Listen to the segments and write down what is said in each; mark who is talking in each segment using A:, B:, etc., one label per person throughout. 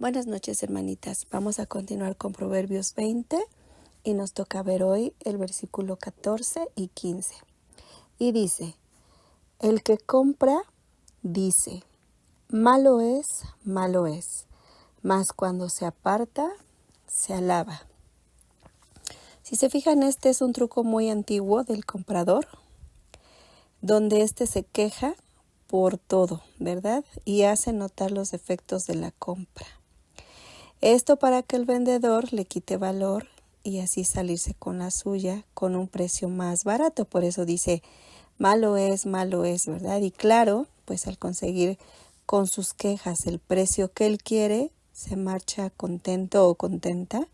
A: Buenas noches, hermanitas. Vamos a continuar con Proverbios 20 y nos toca ver hoy el versículo 14 y 15. Y dice, el que compra dice, malo es, mas cuando se aparta, se alaba. Si se fijan, este es un truco muy antiguo del comprador, donde éste se queja por todo, ¿verdad? Y hace notar los defectos de la compra. Esto para que el vendedor le quite valor y así salirse con la suya con un precio más barato. Por eso dice, malo es, ¿verdad? Y claro, pues al conseguir con sus quejas el precio que él quiere, se marcha contento o contenta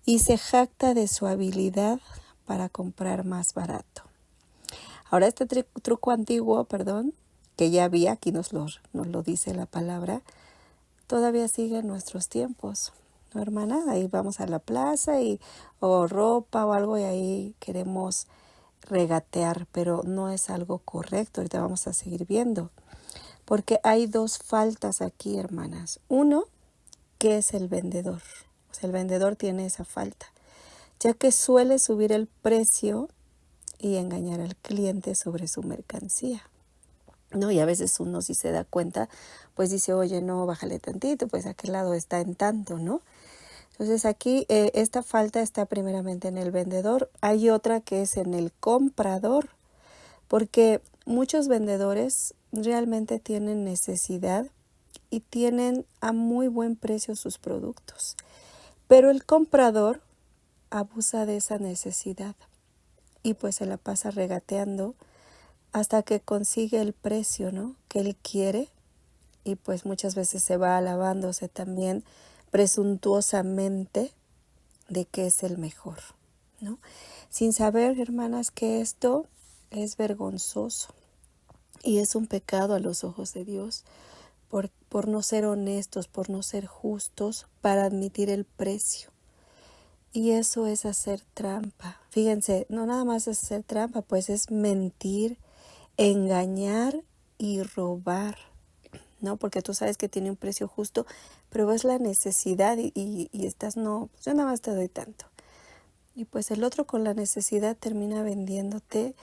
A: y se jacta de su habilidad para comprar más barato. Ahora este truco antiguo, que ya había, aquí nos lo dice la palabra, todavía sigue en nuestros tiempos, ¿no, hermana? Ahí vamos a la plaza o ropa o algo y ahí queremos regatear, pero no es algo correcto. Ahorita vamos a seguir viendo, porque hay dos faltas aquí, hermanas. Uno, que es el vendedor. O sea, el vendedor tiene esa falta, ya que suele subir el precio y engañar al cliente sobre su mercancía, ¿no? Y a veces uno, si se da cuenta, pues dice, oye, no, bájale tantito, pues aquel lado está en tanto, ¿no? Entonces aquí esta falta está primeramente en el vendedor. Hay otra que es en el comprador, porque muchos vendedores realmente tienen necesidad y tienen a muy buen precio sus productos, pero el comprador abusa de esa necesidad y pues se la pasa regateando hasta que consigue el precio, ¿no?, que él quiere, y pues muchas veces se va alabándose también presuntuosamente de que es el mejor, ¿no? Sin saber, hermanas, que esto es vergonzoso y es un pecado a los ojos de Dios por no ser honestos, por no ser justos para admitir el precio. Y eso es hacer trampa. Fíjense, no nada más es hacer trampa, pues es mentir, engañar y robar, ¿no? Porque tú sabes que tiene un precio justo, pero ves la necesidad y estás, no, yo nada más te doy tanto. Y pues el otro con la necesidad termina vendiéndote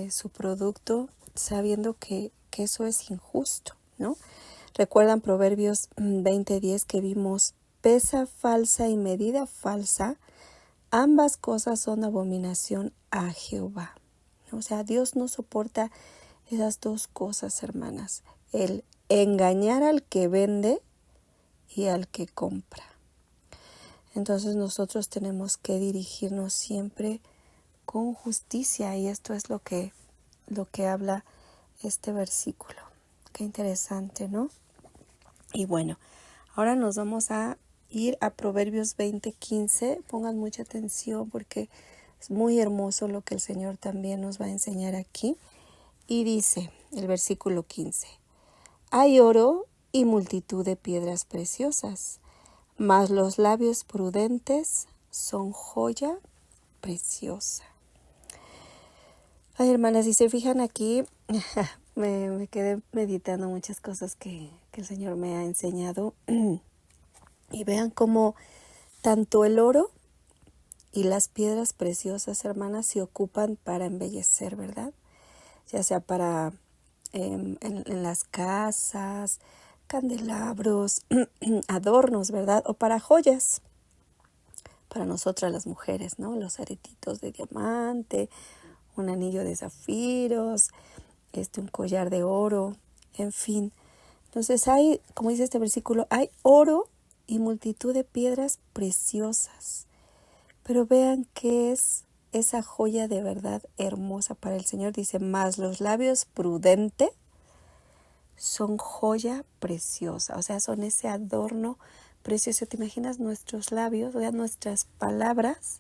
A: su producto sabiendo que eso es injusto, ¿no? ¿Recuerdan Proverbios 20:10 que vimos? Pesa falsa y medida falsa, ambas cosas son abominación a Jehová. O sea, Dios no soporta esas dos cosas, hermanas. El engañar al que vende y al que compra. Entonces nosotros tenemos que dirigirnos siempre con justicia, y esto es lo que habla este versículo. Qué interesante, ¿no? Y bueno, ahora nos vamos a ir a Proverbios 20:15. Pongan mucha atención porque es muy hermoso lo que el Señor también nos va a enseñar aquí. Y dice el versículo 15, hay oro y multitud de piedras preciosas, mas los labios prudentes son joya preciosa. Ay, hermanas, si se fijan aquí, me quedé meditando muchas cosas que el Señor me ha enseñado. Y vean cómo tanto el oro y las piedras preciosas, hermanas, se ocupan para embellecer, ¿verdad? Ya sea para en las casas, candelabros, adornos, ¿verdad? O para joyas, para nosotras las mujeres, ¿no? Los aretitos de diamante, un anillo de zafiros, un collar de oro, en fin. Entonces hay, como dice este versículo, hay oro y multitud de piedras preciosas. Pero vean qué es esa joya de verdad hermosa para el Señor. Dice, más los labios prudentes son joya preciosa. O sea, son ese adorno precioso. ¿Te imaginas nuestros labios? O sea, nuestras palabras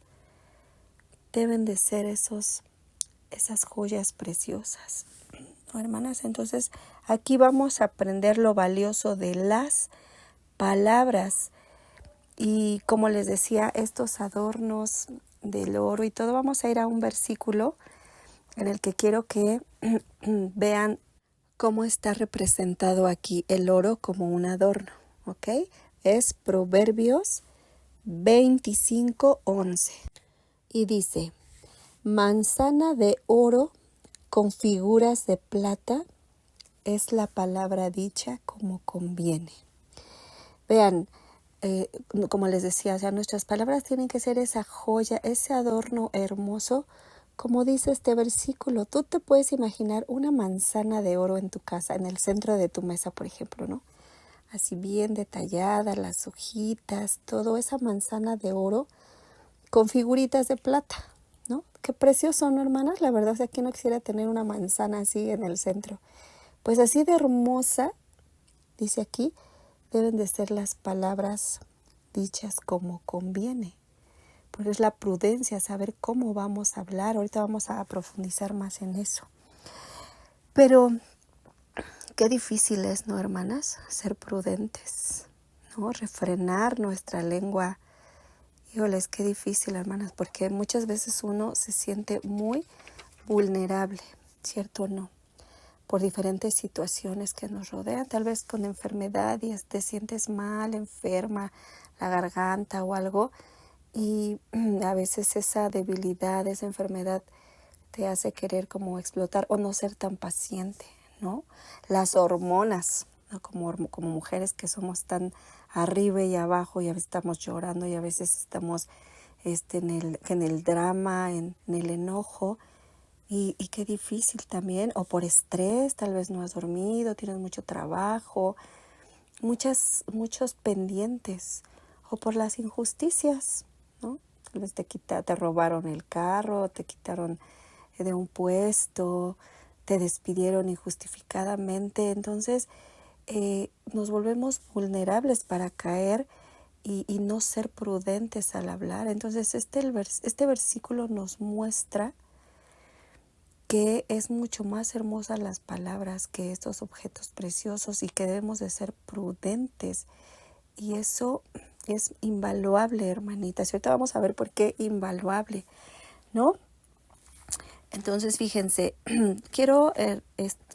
A: deben de ser esas joyas preciosas, ¿no, hermanas? Entonces, aquí vamos a aprender lo valioso de las palabras. Y como les decía, estos adornos del oro y todo, vamos a ir a un versículo en el que quiero que vean cómo está representado aquí el oro como un adorno, ¿ok? Es Proverbios 25:11. Y dice, manzana de oro con figuras de plata es la palabra dicha como conviene. Vean, como les decía, o sea, nuestras palabras tienen que ser esa joya, ese adorno hermoso, como dice este versículo. Tú te puedes imaginar una manzana de oro en tu casa, en el centro de tu mesa, por ejemplo, ¿no? Así bien detallada, las hojitas, todo esa manzana de oro con figuritas de plata, ¿no? Qué precioso, ¿no, hermanas? La verdad es que aquí no quisiera tener una manzana así en el centro. Pues así de hermosa, dice aquí, deben de ser las palabras dichas como conviene. Pues es la prudencia, saber cómo vamos a hablar. Ahorita vamos a profundizar más en eso. Pero qué difícil es, ¿no, hermanas? Ser prudentes, ¿no? Refrenar nuestra lengua. Híjoles, qué difícil, hermanas, porque muchas veces uno se siente muy vulnerable, ¿cierto o no? Por diferentes situaciones que nos rodean, tal vez con enfermedad y te sientes mal, enferma, la garganta o algo, y a veces esa debilidad, esa enfermedad te hace querer como explotar o no ser tan paciente, ¿no? Las hormonas, ¿no? Como mujeres que somos tan arriba y abajo y a veces estamos llorando y a veces estamos en el drama, en el enojo. Y qué difícil también, o por estrés, tal vez no has dormido, tienes mucho trabajo, muchos pendientes, o por las injusticias, ¿no? Tal vez te robaron el carro, te quitaron de un puesto, te despidieron injustificadamente, entonces nos volvemos vulnerables para caer y no ser prudentes al hablar. Entonces este versículo nos muestra que es mucho más hermosa las palabras que estos objetos preciosos y que debemos de ser prudentes. Y eso es invaluable, hermanitas. Y ahorita vamos a ver por qué invaluable, ¿no? Entonces, fíjense, quiero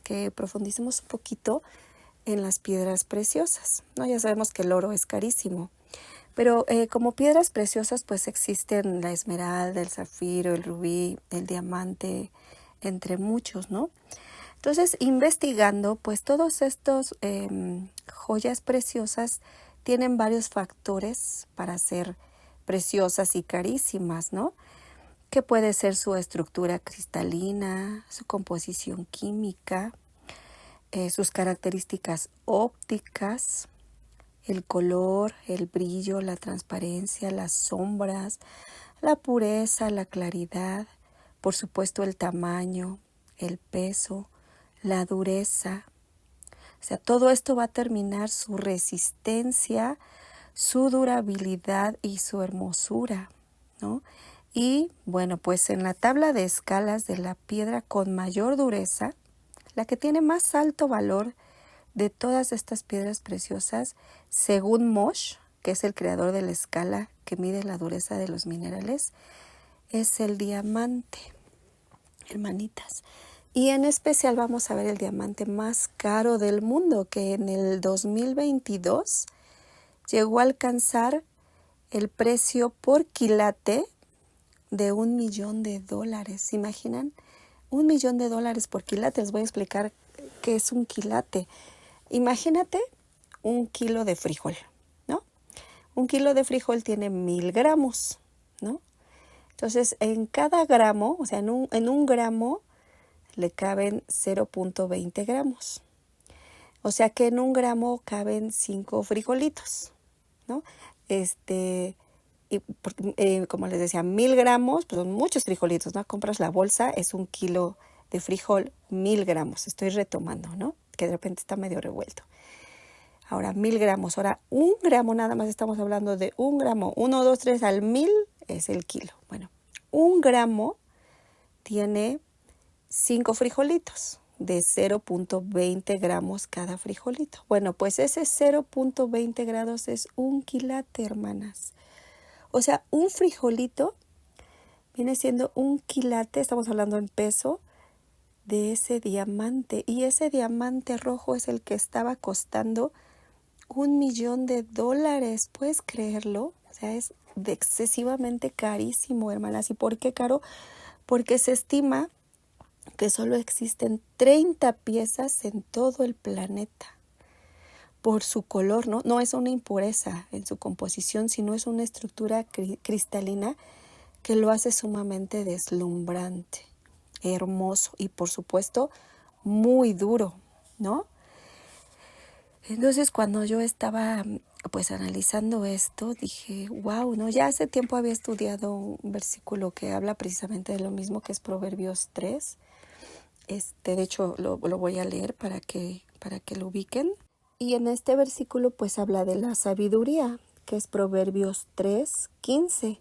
A: que profundicemos un poquito en las piedras preciosas, ¿no? Ya sabemos que el oro es carísimo, pero como piedras preciosas pues existen la esmeralda, el zafiro, el rubí, el diamante, entre muchos, ¿no? Entonces, investigando, pues todos estos joyas preciosas tienen varios factores para ser preciosas y carísimas, ¿no? Que puede ser su estructura cristalina, su composición química, sus características ópticas, el color, el brillo, la transparencia, las sombras, la pureza, la claridad, por supuesto el tamaño, el peso, la dureza. O sea, todo esto va a determinar su resistencia, su durabilidad y su hermosura, ¿no? Y bueno, pues en la tabla de escalas de la piedra con mayor dureza, la que tiene más alto valor de todas estas piedras preciosas, según Mosh, que es el creador de la escala que mide la dureza de los minerales, es el diamante, hermanitas. Y en especial vamos a ver el diamante más caro del mundo, que en el 2022 llegó a alcanzar el precio por quilate de $1,000,000. ¿Se imaginan? $1,000,000 por quilate. Les voy a explicar qué es un quilate. Imagínate un kilo de frijol, ¿no? Un kilo de frijol tiene 1,000 gramos, ¿no? Entonces, en cada gramo, o sea, en un gramo le caben 0.20 gramos. O sea que en un gramo caben 5 frijolitos, ¿no? Y como les decía, 1,000 gramos, pues son muchos frijolitos, ¿no? Compras la bolsa, es un kilo de frijol, 1,000 gramos. Estoy retomando, ¿no? Que de repente está medio revuelto. Ahora, 1,000 gramos. Ahora, un gramo nada más estamos hablando de un gramo. 1, 2, 3 al 1,000 es el kilo. Bueno, un gramo tiene 5 frijolitos de 0.20 gramos cada frijolito. Bueno, pues ese 0.20 grados es un quilate, hermanas. O sea, un frijolito viene siendo un quilate, estamos hablando en peso, de ese diamante. Y ese diamante rojo es el que estaba costando $1,000,000. ¿Puedes creerlo? O sea, es excesivamente carísimo, hermanas. ¿Y por qué caro? Porque se estima que solo existen 30 piezas en todo el planeta. Por su color, ¿no? No es una impureza en su composición, sino es una estructura cristalina que lo hace sumamente deslumbrante, hermoso y, por supuesto, muy duro, ¿no? Entonces, cuando yo estaba pues analizando esto, dije, wow, ¿no? Ya hace tiempo había estudiado un versículo que habla precisamente de lo mismo, que es Proverbios 3. De hecho, lo voy a leer para que lo ubiquen. Y en este versículo pues habla de la sabiduría, que es Proverbios 3:15,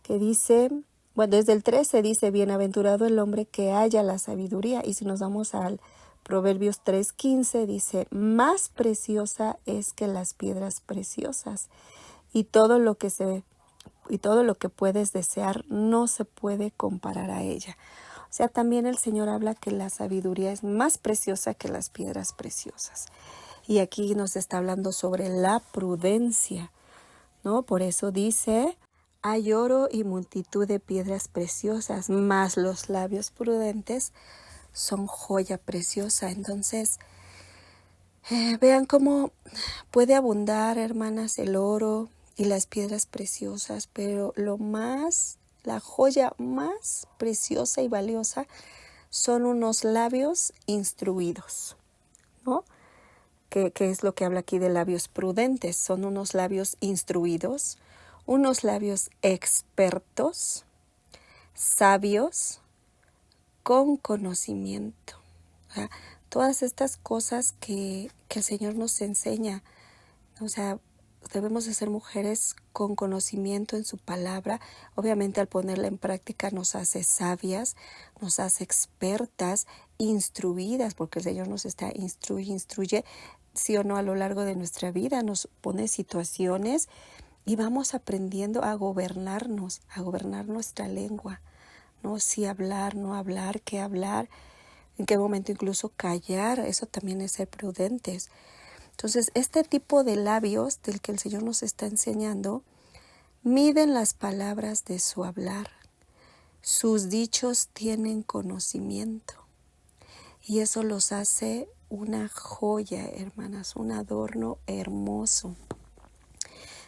A: que dice, bueno, desde el 13 dice, bienaventurado el hombre que halla la sabiduría. Y si nos vamos al Proverbios 3:15, dice, más preciosa es que las piedras preciosas, y todo lo que puedes desear no se puede comparar a ella. O sea, también el Señor habla que la sabiduría es más preciosa que las piedras preciosas. Y aquí nos está hablando sobre la prudencia, ¿no? Por eso dice, hay oro y multitud de piedras preciosas, mas los labios prudentes son joya preciosa. Entonces, vean cómo puede abundar, hermanas, el oro y las piedras preciosas, pero la joya más preciosa y valiosa son unos labios instruidos, ¿no? Que es lo que habla aquí de labios prudentes. Son unos labios instruidos, unos labios expertos, sabios, con conocimiento. O sea, todas estas cosas que el Señor nos enseña. O sea, debemos de ser mujeres con conocimiento en su palabra. Obviamente al ponerla en práctica nos hace sabias, nos hace expertas, instruidas, porque el Señor nos está instruye, sí o no, a lo largo de nuestra vida. Nos pone situaciones y vamos aprendiendo a gobernar nuestra lengua, ¿no? Sí hablar, no hablar, qué hablar, en qué momento incluso callar. Eso también es ser prudentes. Entonces, este tipo de labios del que el Señor nos está enseñando, miden las palabras de su hablar. Sus dichos tienen conocimiento. Y eso los hace una joya, hermanas, un adorno hermoso.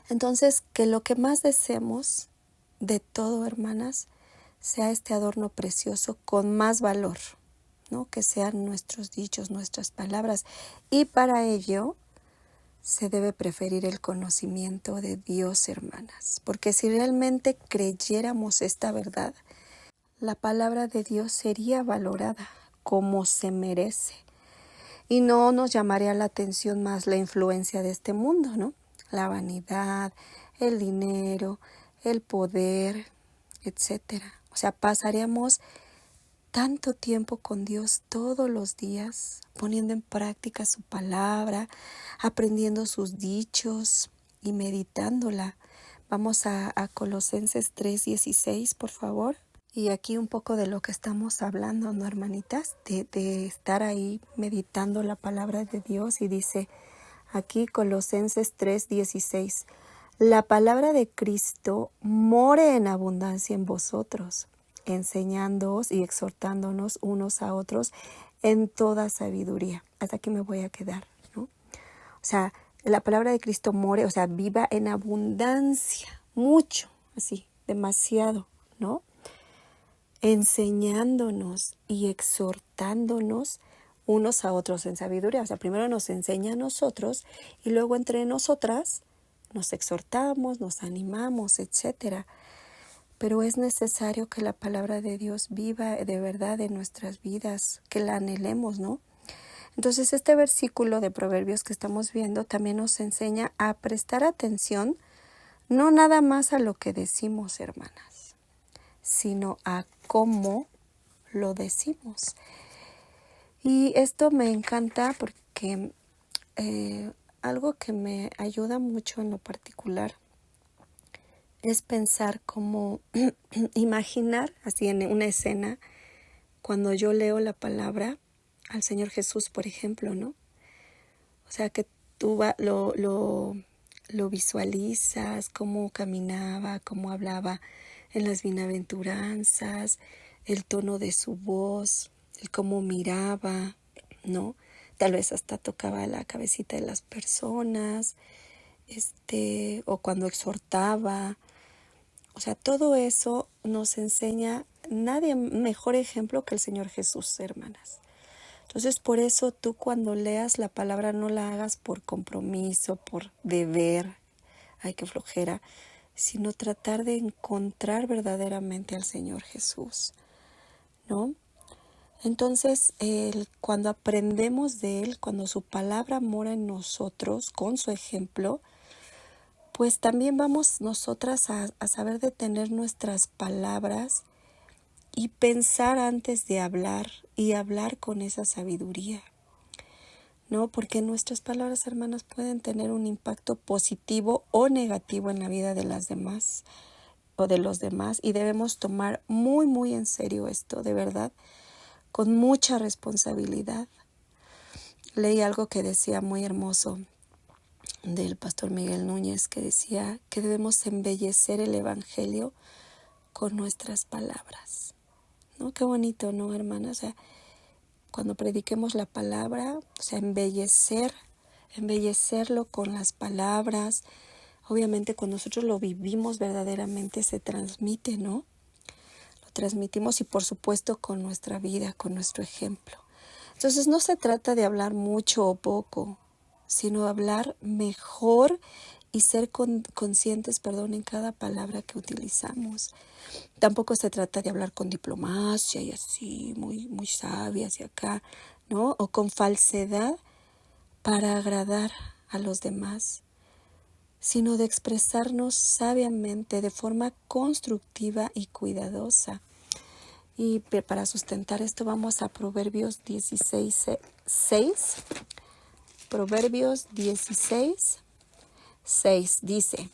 A: Entonces, que lo que más deseemos de todo, hermanas, sea este adorno precioso con más valor, ¿no? Que sean nuestros dichos, nuestras palabras. Y para ello se debe preferir el conocimiento de Dios, hermanas. Porque si realmente creyéramos esta verdad, la palabra de Dios sería valorada como se merece. Y no nos llamaría la atención más la influencia de este mundo, ¿no? La vanidad, el dinero, el poder, etcétera. O sea, pasaríamos tanto tiempo con Dios todos los días, poniendo en práctica su palabra, aprendiendo sus dichos y meditándola. Vamos a Colosenses 3:16, por favor. Y aquí un poco de lo que estamos hablando, ¿no, hermanitas? De estar ahí meditando la palabra de Dios. Y dice aquí Colosenses 3:16, la palabra de Cristo more en abundancia en vosotros, enseñándoos y exhortándonos unos a otros en toda sabiduría. Hasta aquí me voy a quedar, ¿no? O sea, la palabra de Cristo more, o sea, viva en abundancia, mucho, así, demasiado, ¿no? Enseñándonos y exhortándonos unos a otros en sabiduría. O sea, primero nos enseña a nosotros y luego entre nosotras nos exhortamos, nos animamos, etcétera. Pero es necesario que la palabra de Dios viva de verdad en nuestras vidas, que la anhelemos, ¿no? Entonces, este versículo de Proverbios que estamos viendo también nos enseña a prestar atención, no nada más a lo que decimos, hermanas, sino a cómo lo decimos. Y esto me encanta porque algo que me ayuda mucho en lo particular es pensar cómo imaginar así en una escena cuando yo leo la palabra al Señor Jesús, por ejemplo, ¿no? O sea, que lo visualizas, cómo caminaba, cómo hablaba en las bienaventuranzas, el tono de su voz, el cómo miraba, ¿no? Tal vez hasta tocaba la cabecita de las personas, o cuando exhortaba. O sea, todo eso nos enseña nadie mejor ejemplo que el Señor Jesús, hermanas. Entonces, por eso tú cuando leas la palabra no la hagas por compromiso, por deber, ay, qué flojera, sino tratar de encontrar verdaderamente al Señor Jesús, ¿no? Entonces, cuando aprendemos de Él, cuando su palabra mora en nosotros, con su ejemplo, pues también vamos nosotras a saber detener nuestras palabras y pensar antes de hablar y hablar con esa sabiduría, ¿no? Porque nuestras palabras, hermanas, pueden tener un impacto positivo o negativo en la vida de las demás o de los demás, y debemos tomar muy, muy en serio esto, de verdad, con mucha responsabilidad. Leí algo que decía muy hermoso del pastor Miguel Núñez, que decía que debemos embellecer el evangelio con nuestras palabras, ¿no? Qué bonito, ¿no, hermana? O sea, cuando prediquemos la palabra, o sea, embellecerlo con las palabras. Obviamente cuando nosotros lo vivimos verdaderamente se transmite, ¿no? Lo transmitimos, y por supuesto con nuestra vida, con nuestro ejemplo. Entonces no se trata de hablar mucho o poco, sino hablar mejor y ser conscientes, en cada palabra que utilizamos. Tampoco se trata de hablar con diplomacia y así, muy, muy sabia hacia acá, ¿no? O con falsedad para agradar a los demás, sino de expresarnos sabiamente, de forma constructiva y cuidadosa. Y para sustentar esto vamos a Proverbios 16:6. Proverbios 16:6 dice: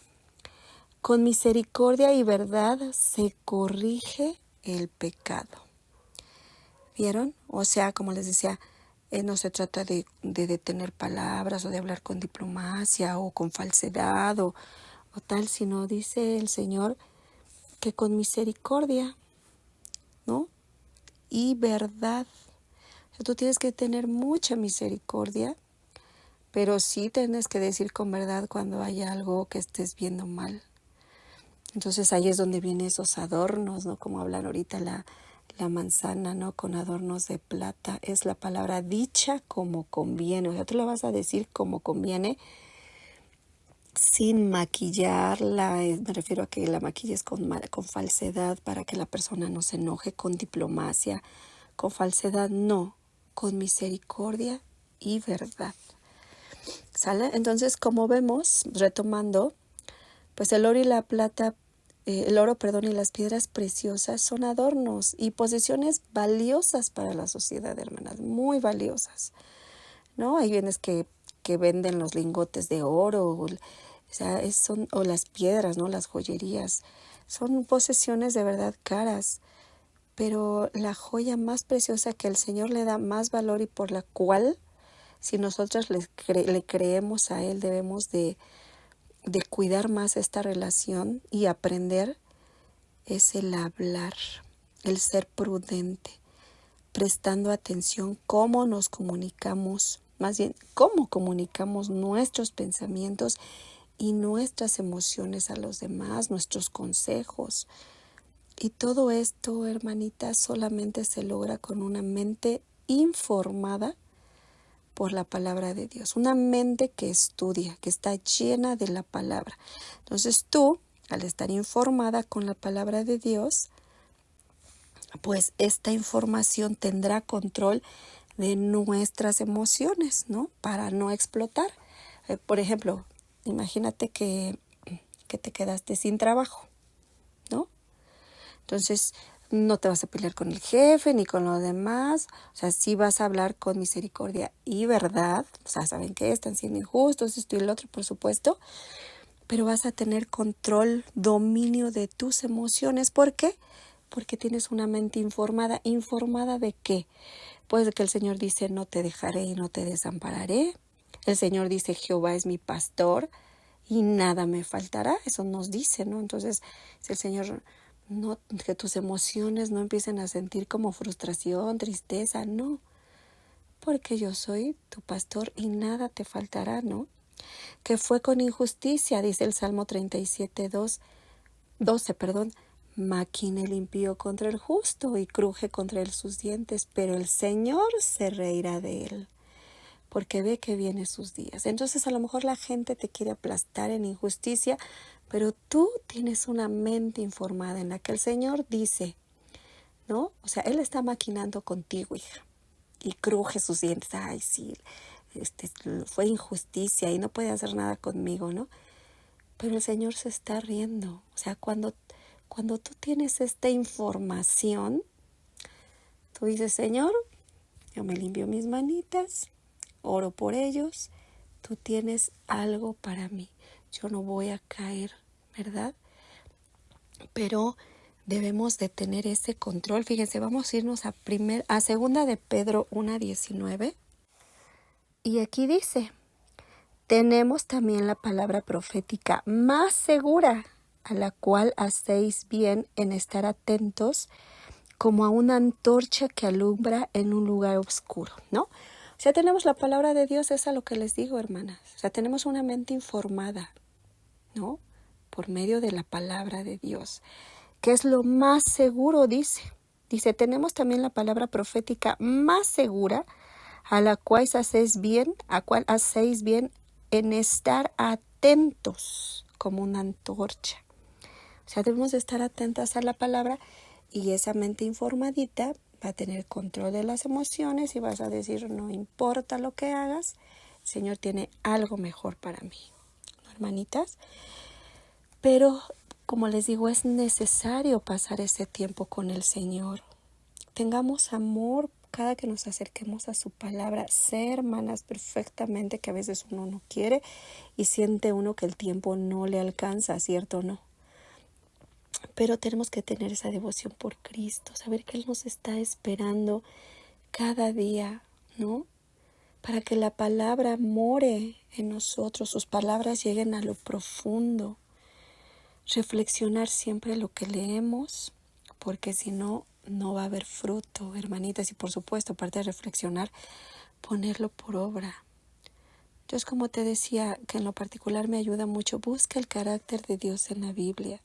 A: con misericordia y verdad se corrige el pecado. ¿Vieron? O sea, como les decía, no se trata de detener palabras o de hablar con diplomacia o con falsedad o tal, sino dice el Señor que con misericordia, ¿no? Y verdad. O sea, tú tienes que tener mucha misericordia, pero sí tienes que decir con verdad cuando hay algo que estés viendo mal. Entonces ahí es donde vienen esos adornos, ¿no? Como hablan ahorita la manzana, ¿no? Con adornos de plata. Es la palabra dicha como conviene. O sea, tú la vas a decir como conviene, sin maquillarla. Me refiero a que la maquilles con falsedad para que la persona no se enoje, con diplomacia, con falsedad, no, con misericordia y verdad. ¿Sale? Entonces, como vemos, retomando, pues el oro y la plata, y las piedras preciosas son adornos y posesiones valiosas para la sociedad, hermanas, muy valiosas, ¿no? Hay bienes que venden los lingotes de oro, o las piedras, ¿no? Las joyerías, son posesiones de verdad caras, pero la joya más preciosa que el Señor le da más valor y por la cual, si nosotras le creemos a Él, debemos de cuidar más esta relación y aprender, es el hablar, el ser prudente, prestando atención cómo nos comunicamos, más bien cómo comunicamos nuestros pensamientos y nuestras emociones a los demás, nuestros consejos. Y todo esto, hermanitas, solamente se logra con una mente informada por la palabra de Dios, una mente que estudia, que está llena de la palabra. Entonces tú, al estar informada con la palabra de Dios, pues esta información tendrá control de nuestras emociones, ¿no? Para no explotar. Por ejemplo, imagínate que te quedaste sin trabajo, ¿no? Entonces, no te vas a pelear con el jefe ni con los demás. O sea, sí vas a hablar con misericordia y verdad. O sea, saben que están siendo injustos, esto y el otro, por supuesto. Pero vas a tener control, dominio de tus emociones. ¿Por qué? Porque tienes una mente informada. ¿Informada de qué? Pues de que el Señor dice: no te dejaré y no te desampararé. El Señor dice, Jehová es mi pastor y nada me faltará. Eso nos dice, ¿no? Entonces, si el Señor, no, que tus emociones no empiecen a sentir como frustración, tristeza, no. Porque yo soy tu pastor y nada te faltará, ¿no? Que fue con injusticia, dice el Salmo 12, Maquina el impío contra el justo y cruje contra él sus dientes, pero el Señor se reirá de él, porque ve que vienen sus días. Entonces a lo mejor la gente te quiere aplastar en injusticia, pero tú tienes una mente informada en la que el Señor dice, ¿no? O sea, Él está maquinando contigo, hija, y cruje sus dientes. Ay, sí, fue injusticia y no puede hacer nada conmigo, ¿no? Pero el Señor se está riendo. O sea, cuando tú tienes esta información, tú dices, Señor, yo me limpio mis manitas, oro por ellos, tú tienes algo para mí. Yo no voy a caer, ¿verdad? Pero debemos de tener ese control. Fíjense, vamos a irnos a segunda de Pedro 1:19. Y aquí dice, tenemos también la palabra profética más segura, a la cual hacéis bien en estar atentos como a una antorcha que alumbra en un lugar oscuro, ¿no? O sea, tenemos la palabra de Dios, es a lo que les digo, hermanas. O sea, tenemos una mente informada, ¿no? Por medio de la palabra de Dios, que es lo más seguro, dice. Dice, tenemos también la palabra profética más segura, a la cual hacéis bien en estar atentos como una antorcha. O sea, debemos de estar atentas a la palabra y esa mente informadita va a tener control de las emociones y vas a decir, no importa lo que hagas, el Señor tiene algo mejor para mí, ¿no, hermanitas? Pero, como les digo, es necesario pasar ese tiempo con el Señor. Tengamos amor cada que nos acerquemos a su palabra. Sé, hermanas, perfectamente que a veces uno no quiere y siente uno que el tiempo no le alcanza, ¿cierto o no? Pero tenemos que tener esa devoción por Cristo, saber que Él nos está esperando cada día, ¿no? Para que la palabra more en nosotros, sus palabras lleguen a lo profundo. Reflexionar siempre lo que leemos, porque si no, no va a haber fruto, hermanitas. Y por supuesto, aparte de reflexionar, ponerlo por obra. Dios, como te decía, que en lo particular me ayuda mucho, busca el carácter de Dios en la Biblia.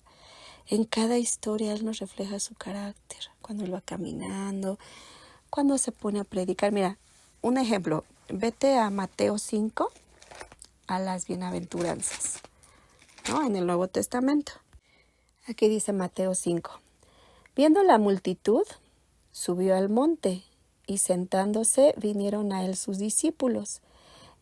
A: En cada historia Él nos refleja su carácter, cuando Él va caminando, cuando se pone a predicar. Mira, un ejemplo, vete a Mateo 5, a las bienaventuranzas, ¿no? En el Nuevo Testamento. Aquí dice Mateo 5. Viendo la multitud, subió al monte, y sentándose vinieron a él sus discípulos,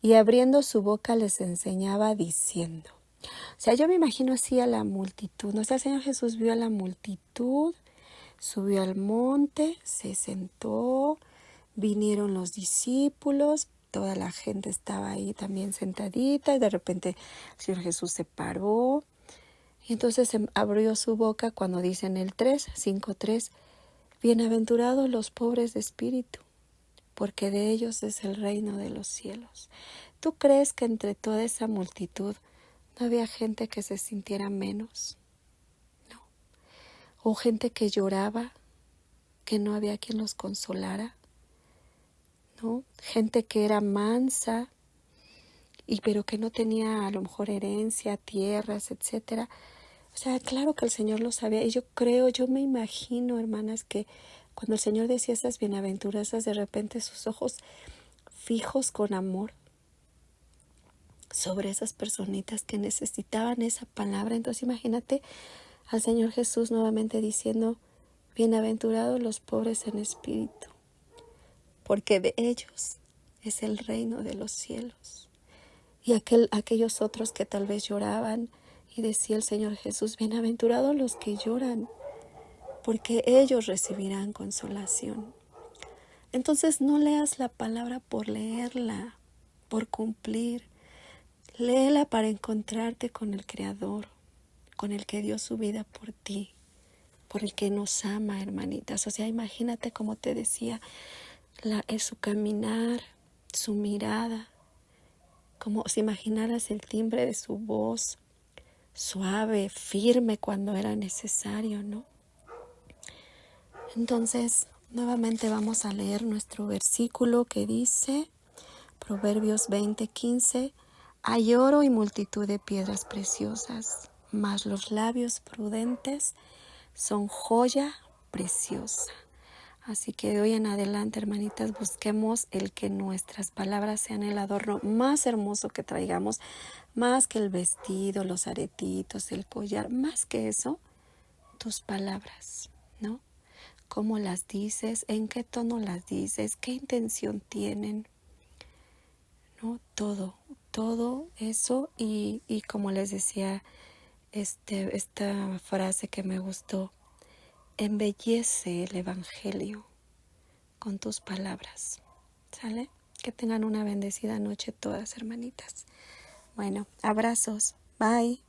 A: y abriendo su boca les enseñaba diciendo. O sea, yo me imagino así a la multitud, ¿no? O sea, el Señor Jesús vio a la multitud, subió al monte, se sentó, vinieron los discípulos, toda la gente estaba ahí también sentadita, y de repente el Señor Jesús se paró, y entonces abrió su boca cuando dice en el 5:3, bienaventurados los pobres de espíritu, porque de ellos es el reino de los cielos. ¿Tú crees que entre toda esa multitud no había gente que se sintiera menos? No. O gente que lloraba, que no había quien los consolara, ¿no? Gente que era mansa, pero que no tenía a lo mejor herencia, tierras, etcétera. O sea, claro que el Señor lo sabía. Y yo me imagino, hermanas, que cuando el Señor decía esas bienaventuranzas, de repente sus ojos fijos con amor sobre esas personitas que necesitaban esa palabra. Entonces imagínate al Señor Jesús nuevamente diciendo, bienaventurados los pobres en espíritu, porque de ellos es el reino de los cielos. Y aquellos otros que tal vez lloraban, y decía el Señor Jesús, bienaventurados los que lloran, porque ellos recibirán consolación. Entonces no leas la palabra por leerla, por cumplir. Léela para encontrarte con el Creador, con el que dio su vida por ti, por el que nos ama, hermanitas. O sea, imagínate, como te decía, su caminar, su mirada, como si imaginaras el timbre de su voz, suave, firme cuando era necesario, ¿no? Entonces, nuevamente vamos a leer nuestro versículo que dice, Proverbios 20:15, hay oro y multitud de piedras preciosas, mas los labios prudentes son joya preciosa. Así que de hoy en adelante, hermanitas, busquemos el que nuestras palabras sean el adorno más hermoso que traigamos, más que el vestido, los aretitos, el collar, más que eso, tus palabras, ¿no? ¿Cómo las dices? ¿En qué tono las dices? ¿Qué intención tienen? ¿No? Todo eso y como les decía, esta frase que me gustó, embellece el evangelio con tus palabras, ¿sale? Que tengan una bendecida noche todas, hermanitas. Bueno, abrazos, bye.